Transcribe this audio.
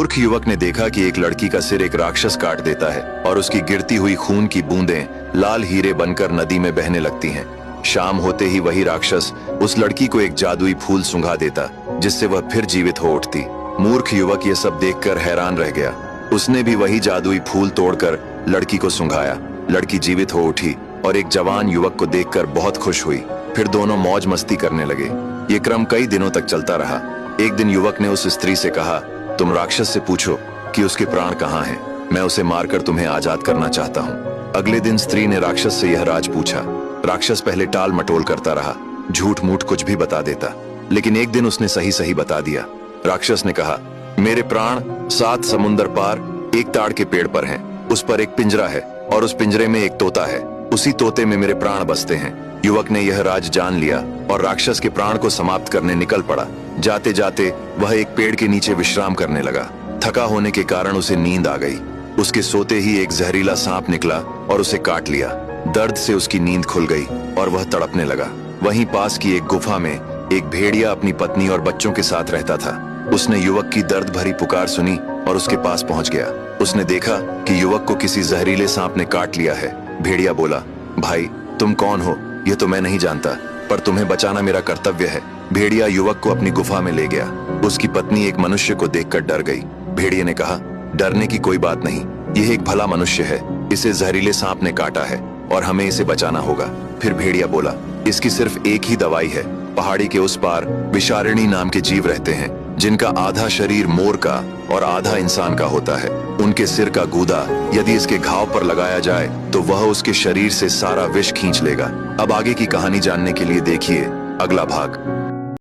मूर्ख युवक ने देखा कि एक लड़की का सिर एक राक्षस काट देता है और उसकी गिरती हुई खून की बूंदें लाल हीरे बनकर नदी में बहने लगती हैं। शाम होते ही वही राक्षस उस लड़की को एक जादुई फूल सुंघा देता, जिससे वह फिर जीवित हो उठती। मूर्ख युवक ये सब देखकर हैरान रह गया। उसने भी वही जादुई फूल तोड़कर लड़की को सुंघाया। लड़की जीवित हो उठी और एक जवान युवक को देखकर बहुत खुश हुई। फिर दोनों मौज मस्ती करने लगे। ये क्रम कई दिनों तक चलता रहा। एक दिन युवक ने उस स्त्री से कहा, तुम राक्षस से पूछो कि उसके प्राण कहाँ हैं। मैं उसे मारकर तुम्हें आजाद करना चाहता हूँ। अगले दिन स्त्री ने राक्षस से यह राज पूछा। राक्षस पहले टाल मटोल करता रहा, झूठ मूठ कुछ भी बता देता, लेकिन एक दिन उसने सही सही बता दिया। राक्षस ने कहा, मेरे प्राण 7 समुंदर पार एक ताड़ के पेड़ पर हैं। उस पर एक पिंजरा है और उस पिंजरे में एक तोता है। उसी तोते में मेरे प्राण बसते हैं। युवक ने यह राज जान लिया और राक्षस के प्राण को समाप्त करने निकल पड़ा। जाते जाते वह एक पेड़ के नीचे विश्राम करने लगा। थका होने के कारण उसे नींद आ गई। उसके सोते ही एक जहरीला सांप निकला और उसे काट लिया। दर्द से उसकी नींद खुल गई और वह तड़पने लगा। वहीं पास की एक गुफा में एक भेड़िया अपनी पत्नी और बच्चों के साथ रहता था। उसने युवक की दर्द भरी पुकार सुनी और उसके पास पहुंच गया। उसने देखा कि युवक को किसी जहरीले सांप ने काट लिया है। भेड़िया बोला, भाई तुम कौन हो यह तो मैं नहीं जानता, पर तुम्हें बचाना मेरा कर्तव्य है। भेड़िया युवक को अपनी गुफा में ले गया। उसकी पत्नी एक मनुष्य को देखकर डर गई। भेड़िए ने कहा, डरने की कोई बात नहीं, यह एक भला मनुष्य है। इसे जहरीले सांप ने काटा है और हमें इसे बचाना होगा। फिर भेड़िया बोला, इसकी सिर्फ एक ही दवाई है। पहाड़ी के उस पार विषारिणी नाम के जीव रहते हैं, जिनका आधा शरीर मोर का और आधा इंसान का होता है। उनके सिर का गूदा यदि इसके घाव पर लगाया जाए तो वह उसके शरीर से सारा विष खींच लेगा। अब आगे की कहानी जानने के लिए देखिए अगला भाग।